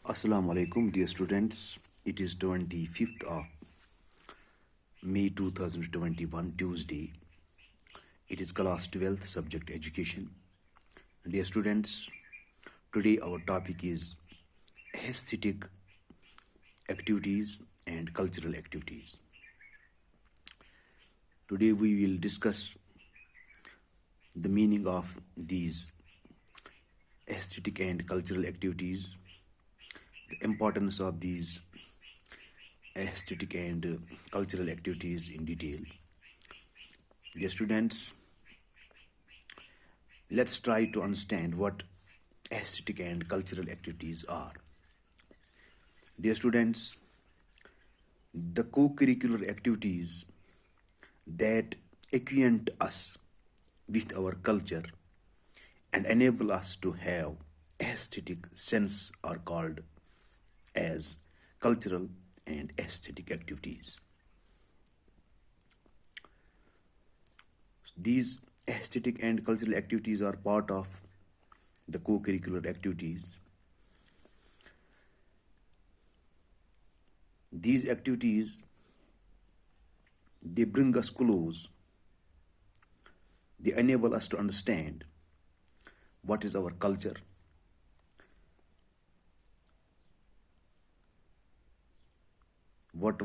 Assalamu alaikum, dear students. It is 25th of May 2021, Tuesday. It is class 12th, subject education. Dear students, today our topic is aesthetic activities and cultural activities. Today we will discuss the meaning of these aesthetic and cultural activities, the importance of these aesthetic and cultural activities in detail. Dear students, let's try to understand what aesthetic and cultural activities are. Dear students, the co-curricular activities that acquaint us with our culture and enable us to have aesthetic sense are called as cultural and aesthetic activities. These aesthetic and cultural activities are part of the co-curricular activities. These activities, they bring us close. They enable us to understand what is our culture, what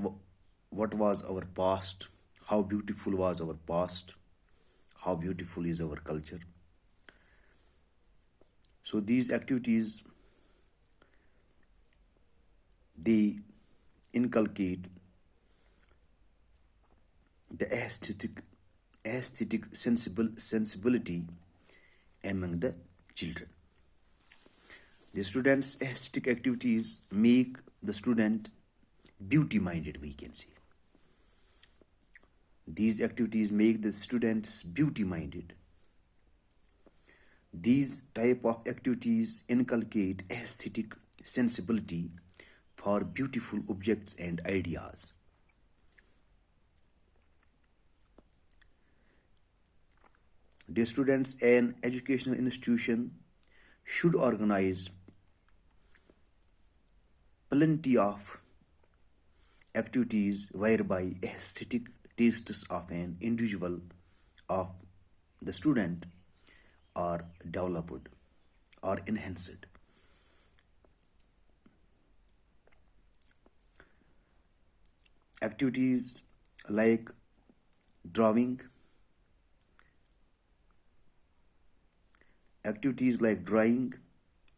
was our past, how beautiful was our past, how beautiful is our culture. So these activities, they inculcate the aesthetic sensibility among the children. The students' aesthetic activities make the student beauty-minded, we can say. These activities make the students beauty-minded. These type of activities inculcate aesthetic sensibility for beautiful objects and ideas. Dear students, an educational institution should organize plenty of activities whereby aesthetic tastes of an individual, of the student, are developed or enhanced. Activities like drawing,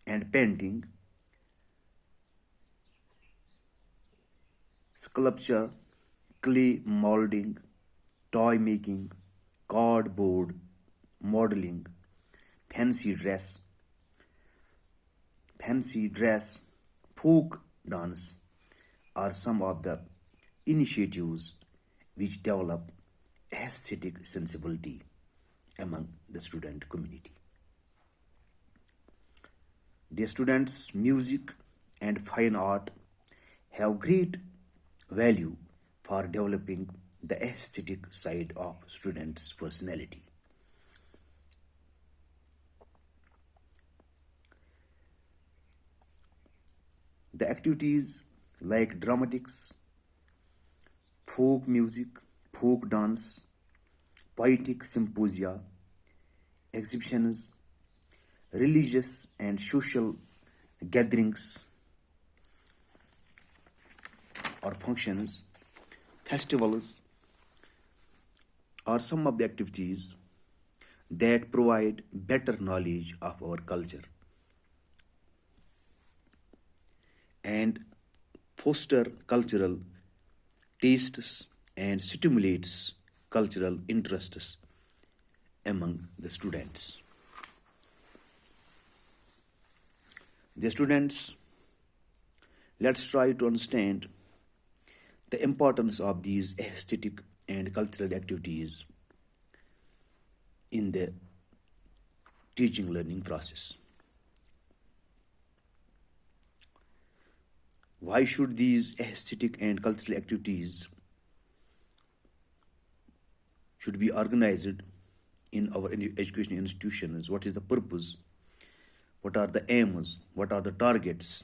and painting, sculpture, clay molding, toy making, cardboard modeling, fancy dress, folk dance are some of the initiatives which develop aesthetic sensibility among the student community. Dear students, music and fine art have great value for developing the aesthetic side of students' personality. The activities like dramatics, folk music, folk dance, poetic symposia, exhibitions, religious and social gatherings or functions, festivals are some of the activities that provide better knowledge of our culture and foster cultural tastes and stimulates cultural interests among the students. The students, let's try to understand the importance of these aesthetic and cultural activities in the teaching learning process. Why should these aesthetic and cultural activities should be organized in our education institutions? What is the purpose? What are the aims? What are the targets?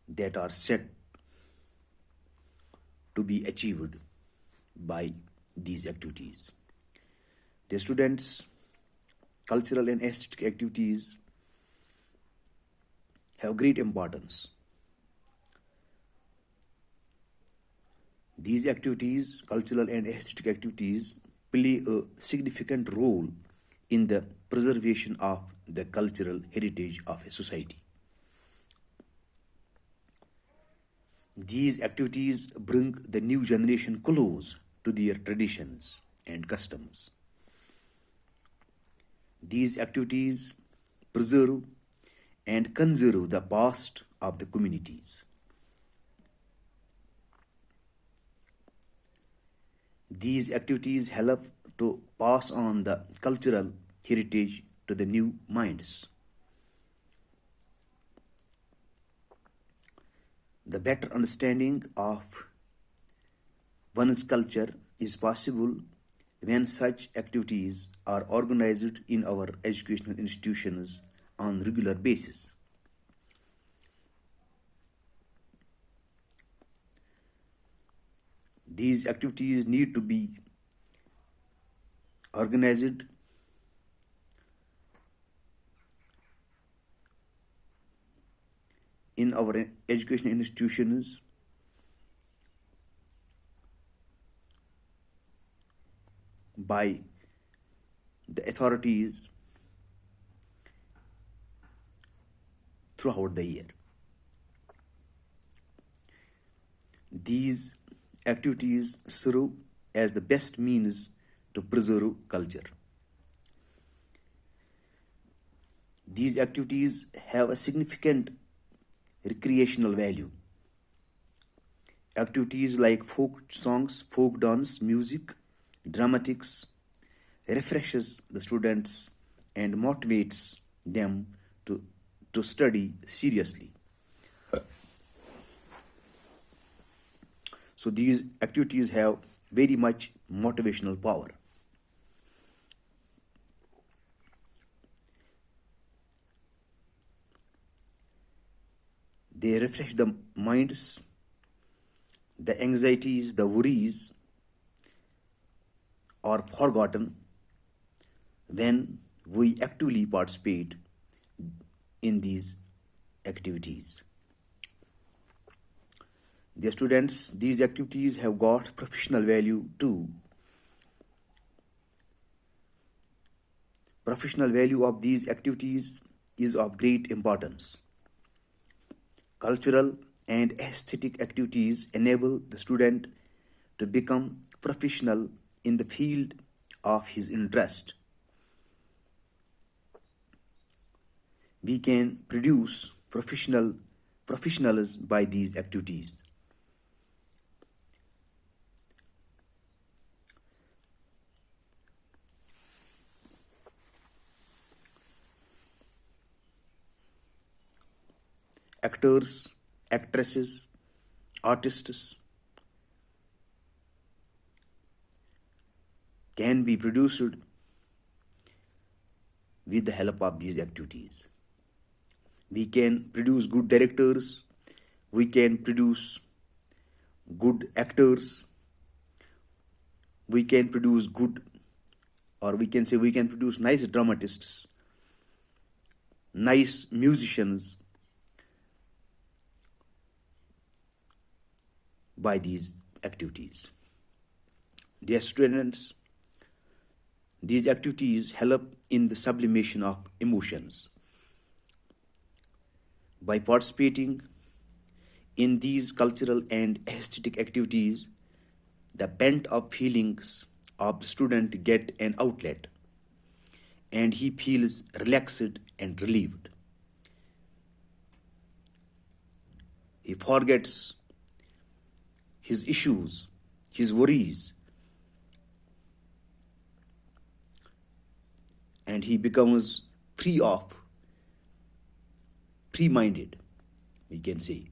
that are set to be achieved by these activities. The students' cultural and aesthetic activities have great importance. These activities, cultural and aesthetic activities, play a significant role in the preservation of the cultural heritage of a society. These activities bring the new generation close to their traditions and customs. These activities preserve and conserve the past of the communities. These activities help to pass on the cultural heritage to the new minds. The better understanding of one's culture is possible when such activities are organized in our educational institutions on regular basis. These activities need to be organized in our educational institutions by the authorities throughout the year. These activities serve as the best means to preserve culture. These activities have a significant recreational value. Activities like folk songs, folk dance, music, dramatics refreshes the students and motivates them to study seriously. So these activities have very much motivational power. They refresh the minds, the anxieties, the worries are forgotten when we actively participate in these activities. Dear students, these activities have got professional value too. Professional value of these activities is of great importance. Cultural and aesthetic activities enable the student to become professional in the field of his interest. We can produce professionals by these activities. Actors, actresses, artists can be produced with the help of these activities. We can produce good directors, we can produce good actors, we can produce good, or we can say we can produce nice dramatists, nice musicians by these activities. Dear students, these activities help in the sublimation of emotions. By participating in these cultural and aesthetic activities, the pent-up feelings of the student get an outlet and he feels relaxed and relieved. He forgets his issues, his worries, and he becomes free-minded, we can say.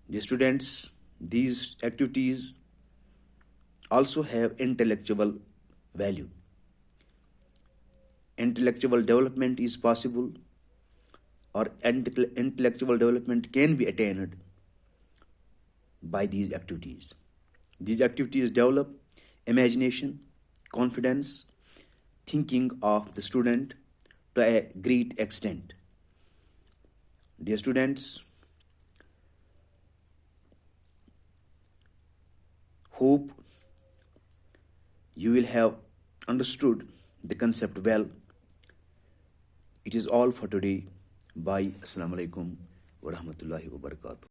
The students, these activities also have intellectual value. Intellectual development is possible or intellectual development can be attained by these activities. These activities develop imagination, confidence, thinking of the student to a great extent. Dear students, hope you will have understood the concept well. It is all for today. Bye. Assalamu alaikum wa rahmatullahi wa barakatuh.